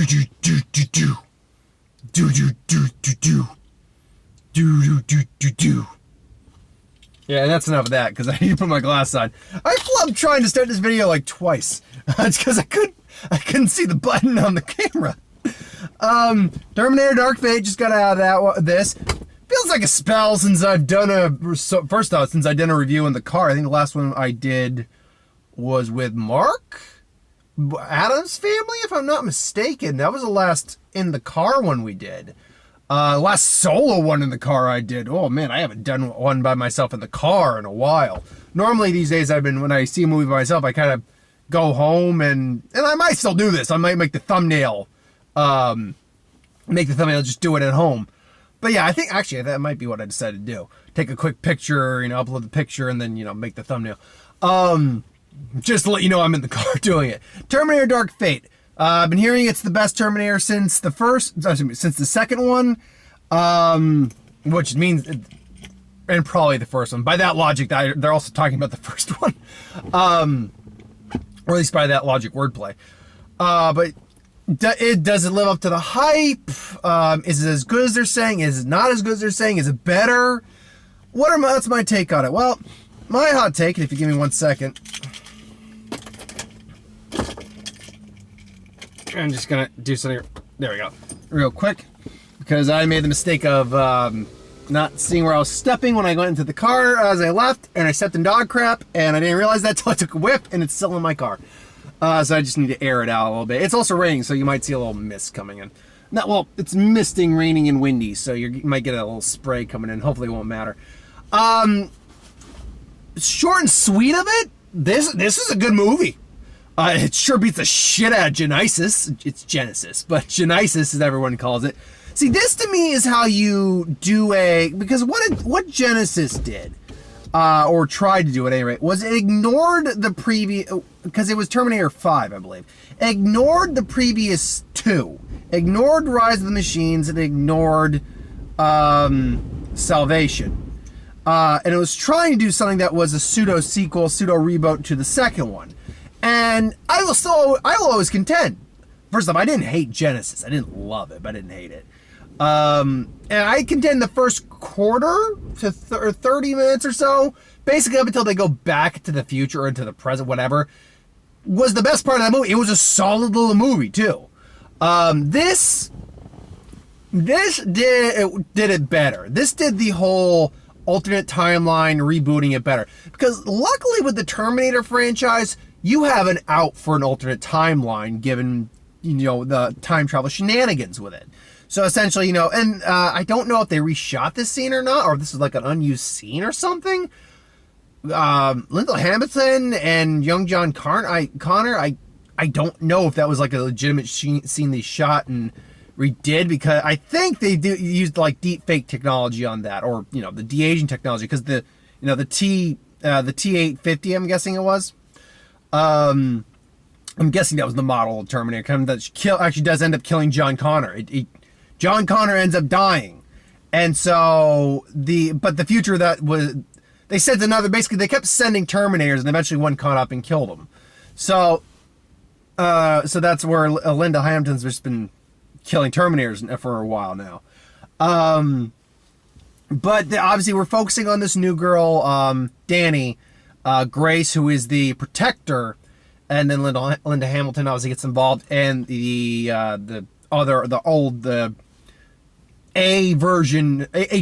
do do do do do do do do do do do do do. Yeah, that's enough of that because I need to put my glass on. I flubbed trying to start this video like twice. It's because I couldn't see the button on the camera. Terminator Dark Fate just got out of this. Feels like a spell since I've done first off, since I've done a review in the car. I think the last one I did was with Mark Adam's family, if I'm not mistaken. That was the last in the car one we did. Last solo one in the car I did. Oh man, I haven't done one by myself in the car in a while. Normally these days when I see a movie by myself, I kind of go home and I might still do this. I might make the thumbnail, just do it at home. But yeah, I think actually that might be what I decided to do. Take a quick picture, upload the picture and then, make the thumbnail. Just to let you know I'm in the car doing it. Terminator Dark Fate. I've been hearing it's the best Terminator since the second one, which means, and probably the first one. By that logic, they're also talking about the first one, or at least by that logic wordplay. But does it live up to the hype? Is it as good as they're saying? Is it not as good as they're saying? Is it better? What's my take on it? Well, my hot take, if you give me 1 second. I'm just gonna do something. There we go. Real quick, because I made the mistake of not seeing where I was stepping when I went into the car as I left, and I stepped in dog crap, and I didn't realize that till I took a whip, and it's still in my car. So I just need to air it out a little bit. It's also raining, so you might see a little mist coming in. It's misting, raining, and windy, so you might get a little spray coming in. Hopefully, it won't matter. Short and sweet of it. This is a good movie. It sure beats the shit out of Genesis. It's Genesis, but Genesis, as everyone calls it. See, this to me is how you do because what Genesis did, or tried to do at any rate, was it ignored the previous, because it was Terminator 5, I believe. Ignored the previous two. Ignored Rise of the Machines and ignored Salvation. And it was trying to do something that was a pseudo-sequel, pseudo-reboot to the second one. And I will always contend. First off, I didn't hate Genesis. I didn't love it, but I didn't hate it. And I contend the first quarter to 30 minutes or so, basically up until they go back to the future or into the present, whatever, was the best part of that movie. It was a solid little movie, too. This did it better. This did the whole alternate timeline, rebooting it better. Because luckily with the Terminator franchise, you have an out for an alternate timeline given, the time travel shenanigans with it. So essentially, and I don't know if they reshot this scene or not, or if this is like an unused scene or something. Linda Hamilton and young John Connor, I don't know if that was like a legitimate scene they shot and redid, because I think they used like deep fake technology on that, or the de-aging technology, because the T-850, I'm guessing it was. I'm guessing that was the model of Terminator, kind of that actually does end up killing John Connor. John Connor ends up dying, and so but the future that was, they said basically they kept sending Terminators, and eventually one caught up and killed them. So that's where Linda Hamilton's just been killing Terminators for a while now. But obviously we're focusing on this new girl, Danny, Grace, who is the protector, and then Linda Hamilton obviously gets involved, and the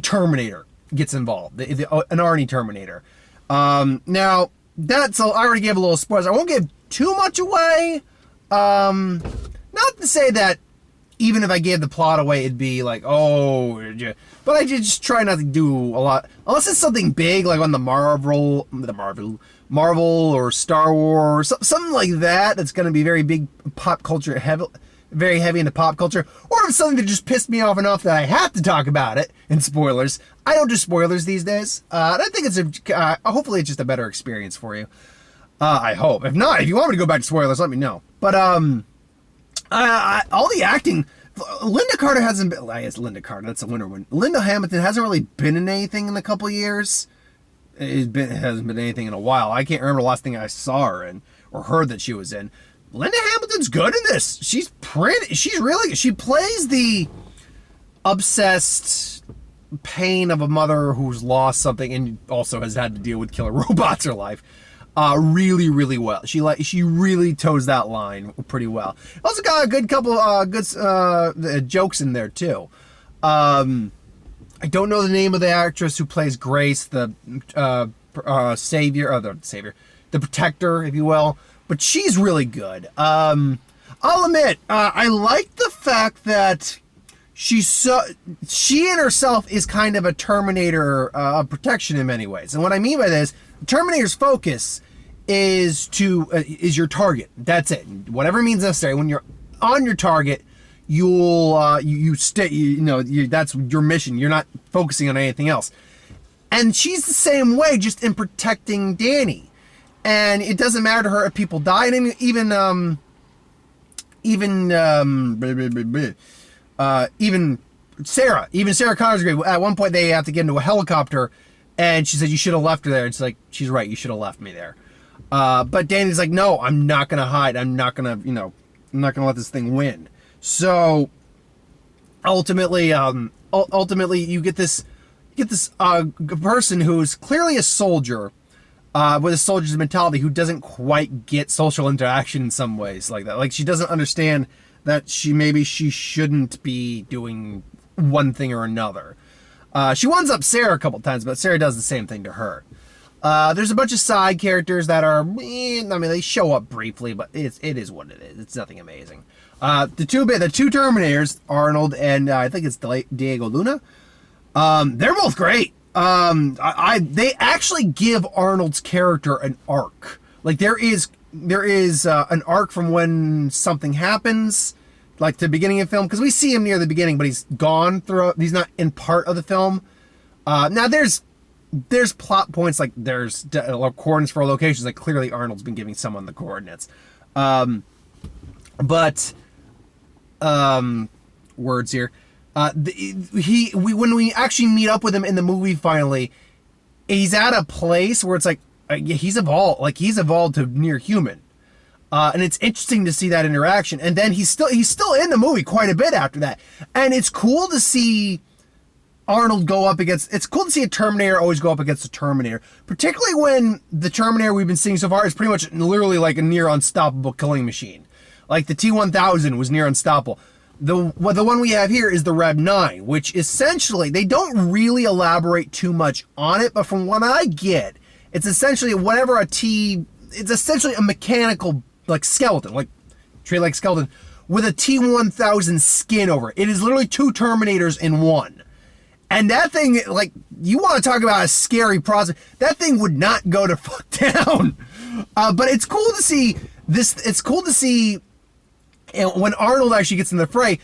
Terminator gets involved, an Arnie Terminator. Now I already gave a little spoilers. I won't give too much away. Not to say that even if I gave the plot away, it'd be like, but I just try not to do a lot, unless it's something big, like on the Marvel or Star Wars, something like that, that's going to be very big pop culture, very heavy into pop culture, or if it's something that just pissed me off enough that I have to talk about it in spoilers. I don't do spoilers these days. I think hopefully it's just a better experience for you. I hope. If not, if you want me to go back to spoilers, let me know. But, all the acting, Linda Carter hasn't been, I guess Linda Carter, that's a winner one. Linda Hamilton hasn't really been in anything in a couple years. It hasn't been anything in a while. I can't remember the last thing I saw her in, or heard that she was in. Linda Hamilton's good in this. She's pretty. She's really good. She plays the obsessed pain of a mother who's lost something and also has had to deal with killer robots her life really, really well. She really toes that line pretty well. Also got a good couple good jokes in there too. I don't know the name of the actress who plays Grace, the the protector, if you will, but she's really good. I'll admit, I like the fact that she in herself is kind of a Terminator of protection in many ways. And what I mean by this, Terminator's focus is your target. That's it. Whatever means necessary. When you're on your target, you stay. That's your mission. You're not focusing on anything else. And she's the same way, just in protecting Danny. And it doesn't matter to her if people die. And even Sarah Connor's great. At one point, they have to get into a helicopter, and she said, "You should have left her there." It's like, she's right. You should have left me there. But Danny's like, "No, I'm not gonna hide. I'm not gonna let this thing win." So ultimately, you get this person who's clearly a soldier, with a soldier's mentality, who doesn't quite get social interaction in some ways like that. Like, she doesn't understand that she shouldn't be doing one thing or another. She winds up Sarah a couple times, but Sarah does the same thing to her. There's a bunch of side characters that are, they show up briefly, but it is what it is. It's nothing amazing. The two Terminators, Arnold and I think it's Diego Luna, they're both great. They actually give Arnold's character an arc. Like, there is an arc from when something happens, like the beginning of the film, because we see him near the beginning, but he's gone throughout. He's not in part of the film. Now there's plot points, like there's coordinates for locations. Like, clearly Arnold's been giving someone the coordinates. Words here. When we actually meet up with him in the movie, finally, he's at a place where it's like, he's evolved to near human, and it's interesting to see that interaction. And then he's still in the movie quite a bit after that, and it's cool to see Arnold go up against. It's cool to see a Terminator always go up against a Terminator, particularly when the Terminator we've been seeing so far is pretty much literally like a near unstoppable killing machine. Like the T-1000 was near unstoppable. The one we have here is the Rev 9, which essentially, they don't really elaborate too much on it, but from what I get, it's essentially it's essentially a mechanical, like, skeleton, like, tree-like skeleton, with a T-1000 skin over it. It is literally two Terminators in one. And that thing, like, you want to talk about a scary process, that thing would not go to fuck down. But it's cool to see this, it's cool to see. And when Arnold actually gets in the fray,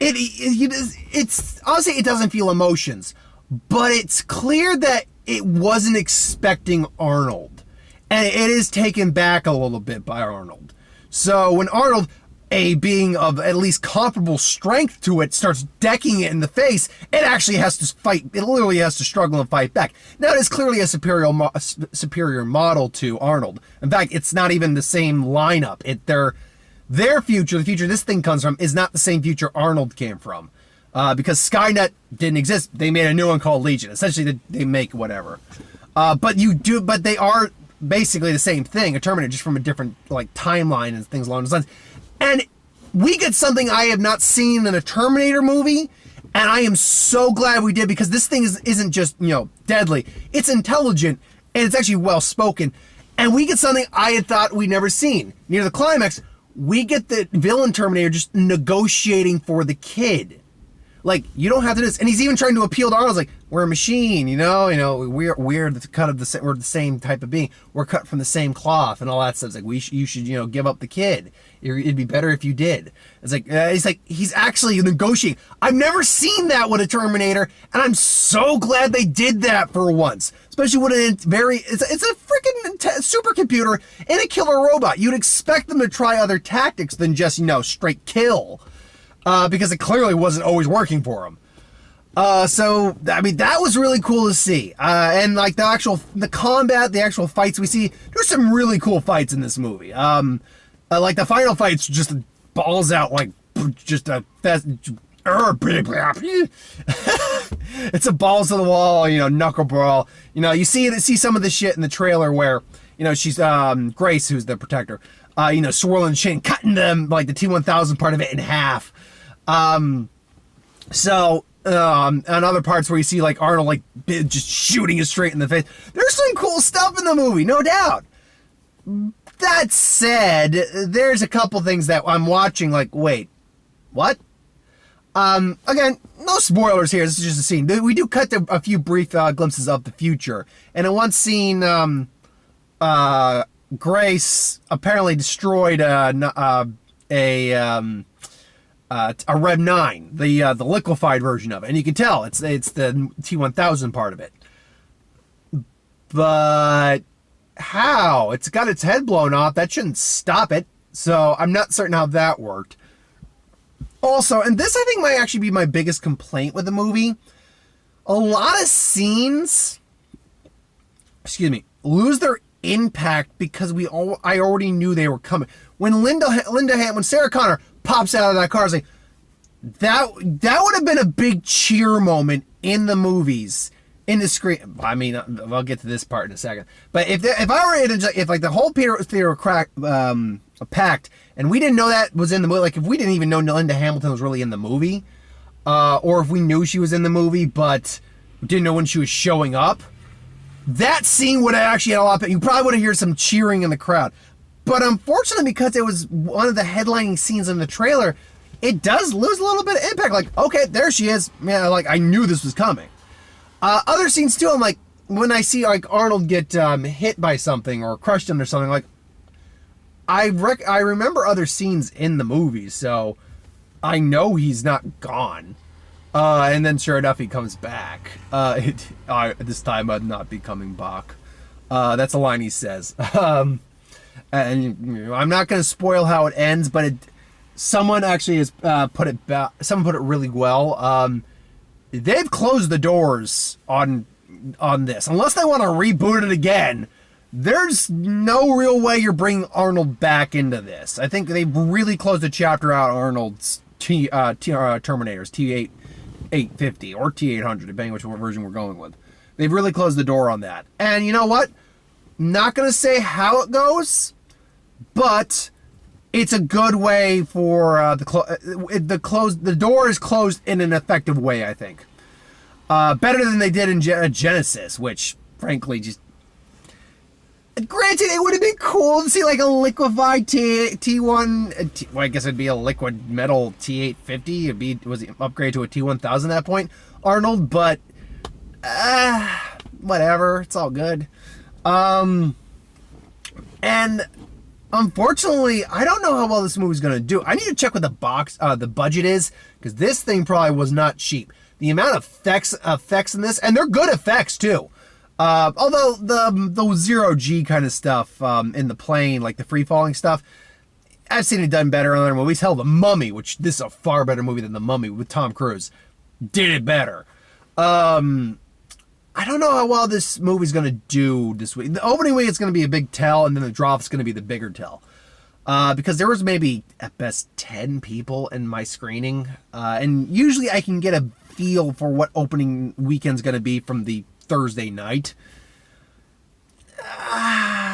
it's honestly, it doesn't feel emotions, but it's clear that it wasn't expecting Arnold, and it is taken back a little bit by Arnold. So when Arnold, a being of at least comparable strength to it, starts decking it in the face, it actually has to fight. It literally has to struggle and fight back. Now, it is clearly a superior model to Arnold. In fact, it's not even the same lineup. Their future, the future this thing comes from, is not the same future Arnold came from. Because Skynet didn't exist, they made a new one called Legion. Essentially, they make whatever. But they are basically the same thing, a Terminator, just from a different, like, timeline and things along those lines. And we get something I have not seen in a Terminator movie, and I am so glad we did, because this thing isn't just, deadly. It's intelligent, and it's actually well-spoken. And we get something I had thought we'd never seen. Near the climax, we get the villain Terminator just negotiating for the kid. Like, you don't have to do this. And he's even trying to appeal to Arnold. Like, we're a machine, we're the same type of being. We're cut from the same cloth and all that stuff. It's like, you should, give up the kid. It'd be better if you did. It's like, he's actually negotiating. I've never seen that with a Terminator, and I'm so glad they did that for once. Especially when it's a freaking supercomputer and a killer robot. You'd expect them to try other tactics than just, straight kill. Because it clearly wasn't always working for him. That was really cool to see. And like the combat, the actual fights we see, there's some really cool fights in this movie. Like the final fight's just balls out, like just a fast. It's a balls to the wall, knuckle brawl. You see some of the shit in the trailer where, she's Grace, who's the protector, swirling shit and cutting them, like the T-1000 part of it in half. And other parts where you see like Arnold like just shooting it straight in the face. There's some cool stuff in the movie, no doubt. That said, there's a couple things that I'm watching like, wait, what? Again, no spoilers here. This is just a scene. We do cut to a few brief glimpses of the future. And in one scene, Grace apparently destroyed a Rev 9, the liquefied version of it, and you can tell it's the T-1000 part of it. But how? It's got its head blown off. That shouldn't stop it. So I'm not certain how that worked. Also, and this I think might actually be my biggest complaint with the movie, a lot of scenes, lose their impact because I already knew they were coming. When when Sarah Connor pops out of that car, I was like, that would have been a big cheer moment in the movies, in the screen. I mean, I'll get to this part in a second. But if the whole theater were packed, and we didn't know that was in the movie, like if we didn't even know Linda Hamilton was really in the movie, or if we knew she was in the movie but didn't know when she was showing up, that scene would have actually had a lot of, you probably would have heard some cheering in the crowd. But unfortunately, because it was one of the headlining scenes in the trailer, it does lose a little bit of impact. Like, okay, there she is. Man, like I knew this was coming. Other scenes too, I'm like, when I see like Arnold get hit by something or crushed under something, like I remember other scenes in the movie, so I know he's not gone. And then sure enough, he comes back. This time I'm not be coming back. That's a line he says. And I'm not going to spoil how it ends, but someone actually has put it back. Someone put it really well. They've closed the doors on this, unless they want to reboot it again. There's no real way you're bringing Arnold back into this. I think they've really closed a chapter out on Arnold's Terminators, T-850 or T-800, depending which version we're going with. They've really closed the door on that. And you know what? Not going to say how it goes, but it's a good way for the door is closed in an effective way, I think. Better than they did in Genesis, which, frankly, just... Granted, it would have been cool to see like a liquefied T1. Well, I guess it'd be a liquid metal T850. Was he upgraded to a T1000 at that point, Arnold? But whatever, it's all good. And unfortunately, I don't know how well this movie's gonna do. I need to check what the budget is, because this thing probably was not cheap. The amount of effects in this, and they're good effects too. Although the zero-G kind of stuff in the plane, like the free-falling stuff, I've seen it done better in other movies. Hell, The Mummy, which this is a far better movie than The Mummy with Tom Cruise, did it better. I don't know how well this movie's going to do this week. The opening week is going to be a big tell, and then the drop is going to be the bigger tell. Because there was maybe, at best, 10 people in my screening. And usually I can get a feel for what opening weekend's going to be from the Thursday night. I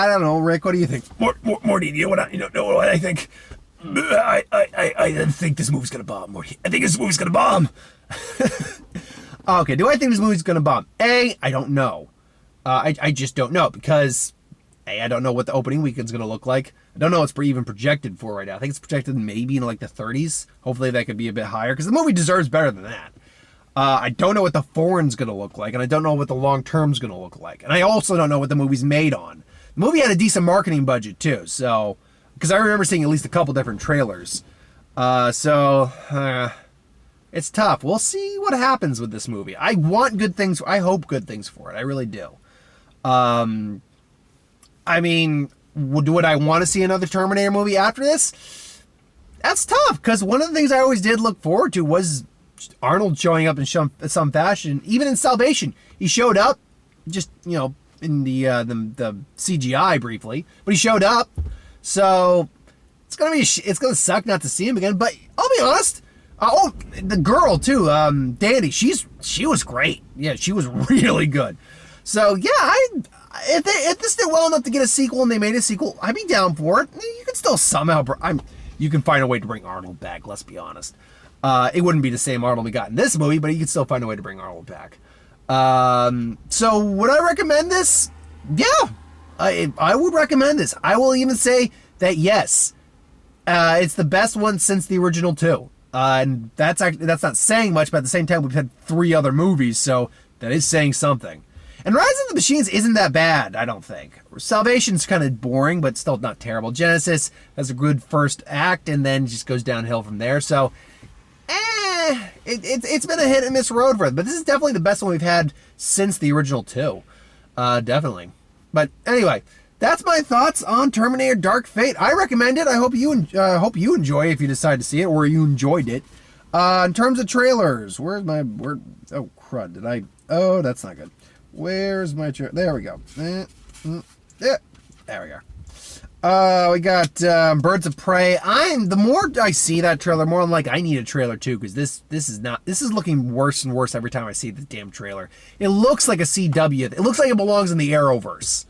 don't know, Rick. What do you think? Morty, you know what I think? I think this movie's gonna bomb, Morty. I think this movie's gonna bomb. Okay, do I think this movie's gonna bomb? I don't know. I just don't know, because I don't know what the opening weekend's gonna look like. I don't know what's even projected for right now. I think it's projected maybe in like the 30s. Hopefully that could be a bit higher, because the movie deserves better than that. I don't know what the foreign's going to look like, and I don't know what the long-term's going to look like. And I also don't know what the movie's made on. The movie had a decent marketing budget, too, so... Because I remember seeing at least a couple different trailers. It's tough. We'll see what happens with this movie. I want good things. I hope good things for it. I really do. I mean, would I want to see another Terminator movie after this? That's tough, because one of the things I always did look forward to was Arnold showing up in some fashion. Even in Salvation, he showed up, just, in the CGI briefly, but he showed up. So it's gonna suck not to see him again. But I'll be honest. The girl too, Danny. She was great. Yeah, she was really good. So yeah, if this did well enough to get a sequel and they made a sequel, I'd be down for it. You can still somehow you can find a way to bring Arnold back. Let's be honest. It wouldn't be the same Arnold we got in this movie, but you could still find a way to bring Arnold back. So would I recommend this? Yeah, I would recommend this. I will even say that yes, it's the best one since the original two. And that's not saying much, but at the same time, we've had 3 other movies, so that is saying something. And Rise of the Machines isn't that bad, I don't think. Salvation's kind of boring, but still not terrible. Genesis has a good first act, and then just goes downhill from there. So, it's been a hit and miss road for it. But this is definitely the best one we've had since the original 2. Definitely. But anyway, that's my thoughts on Terminator Dark Fate. I recommend it. I hope you enjoy it if you decide to see it, or you enjoyed it. In terms of trailers, oh crud, oh, that's not good. Where's my trailer? There we go. There we go. We got Birds of Prey. The more I see that trailer, more I'm like, I need a trailer too, because this is looking worse and worse every time I see the damn trailer. It looks like a CW. It looks like it belongs in the Arrowverse.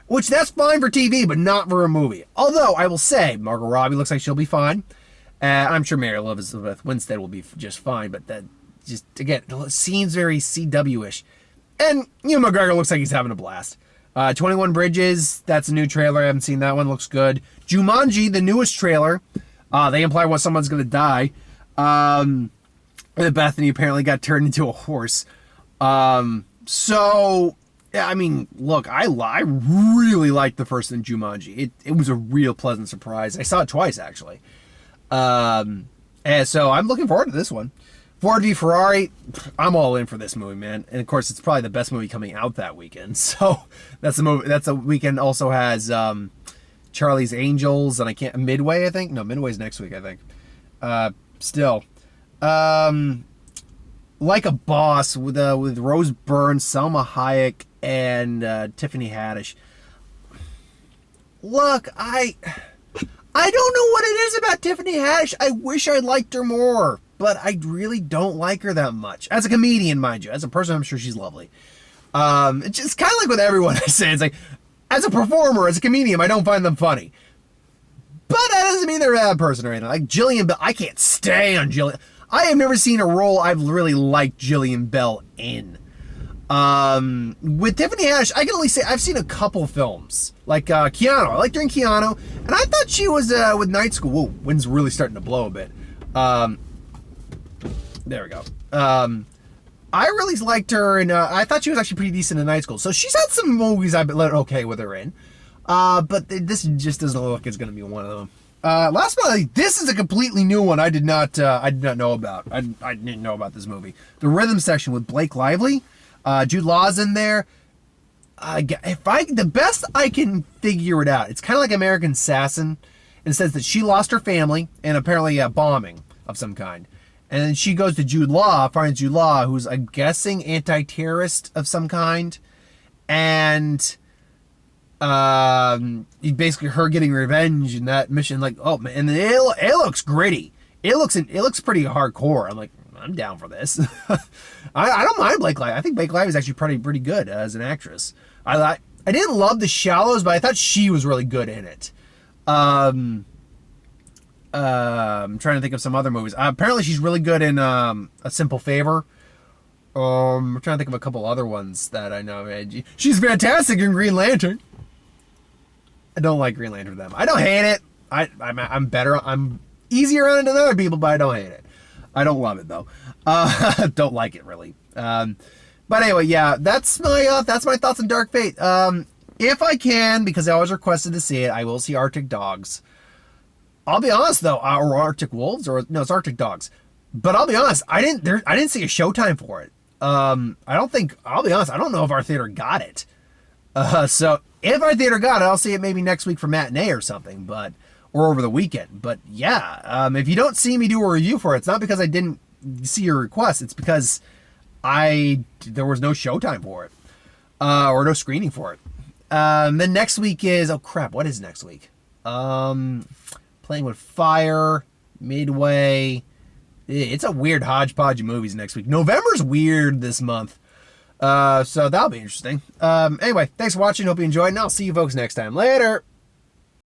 Which, that's fine for TV, but not for a movie. Although, I will say, Margot Robbie looks like she'll be fine. I'm sure Mary Elizabeth Winstead will be just fine, but that just, again, it seems very CW-ish. And Ewan McGregor looks like he's having a blast. 21 Bridges, that's a new trailer. I haven't seen that one. Looks good. Jumanji, the newest trailer. They imply someone's going to die. Bethany apparently got turned into a horse. So, yeah, I mean, look, I really liked the first in Jumanji. It was a real pleasant surprise. I saw it twice, actually. And so I'm looking forward to this one. Ford v Ferrari, I'm all in for this movie, man. And of course, it's probably the best movie coming out that weekend. So that's the movie. That's a weekend. Also has Charlie's Angels and Midway. I think Midway's next week. I think. Still, Like a Boss with Rose Byrne, Salma Hayek, and Tiffany Haddish. Look, I don't know what it is about Tiffany Haddish. I wish I liked her more. But I really don't like her that much. As a comedian, mind you. As a person, I'm sure she's lovely. It's just kind of like with everyone I say. It's like, as a performer, as a comedian, I don't find them funny. But that doesn't mean they're a bad person or anything. Like Jillian Bell, I can't stand Jillian. I have never seen a role I've really liked Jillian Bell in. With Tiffany Haddish, I can only say I've seen a couple films. Like Keanu. I liked her in Keanu. And I thought she was with Night School. Whoa, wind's really starting to blow a bit. There we go. I really liked her, and I thought she was actually pretty decent in Night School. So she's had some movies I've been okay with her in. But this just doesn't look like it's going to be one of them. Last but not least, this is a completely new one I did not know about. I didn't know about this movie. The Rhythm Section with Blake Lively. Jude Law's in there. The best I can figure it out, it's kind of like American Assassin, in the sense that she lost her family and apparently a bombing of some kind. And then she goes to Jude Law, finds Jude Law, who's, I'm guessing, anti-terrorist of some kind. And basically her getting revenge in that mission. Like, oh, man. And then it looks gritty. It looks pretty hardcore. I'm like, I'm down for this. I don't mind Blake Lively. I think Blake Lively is actually pretty good as an actress. I didn't love The Shallows, but I thought she was really good in it. I'm trying to think of some other movies. Apparently she's really good in A Simple Favor. I'm trying to think of a couple other ones that I know. She's fantastic in Green Lantern. I don't like Green Lantern them. I don't hate it. I'm better. I'm easier on it than other people, but I don't hate it. I don't love it though. Don't like it really. But anyway, yeah, that's my thoughts on Dark Fate. If I can, because I was requested to see it, I will see Arctic Dogs. I'll be honest though, or Arctic Wolves, it's Arctic Dogs. But I'll be honest, I didn't see a showtime for it. I'll be honest, I don't know if our theater got it. So if our theater got it, I'll see it maybe next week for matinee or something, or over the weekend. But yeah, if you don't see me do a review for it, it's not because I didn't see your request. It's because there was no showtime for it, or no screening for it. Then next week is, oh crap, what is next week? Playing with Fire, Midway. It's a weird hodgepodge of movies next week. November's weird this month. So that'll be interesting. Anyway, thanks for watching. Hope you enjoyed, and I'll see you folks next time. Later!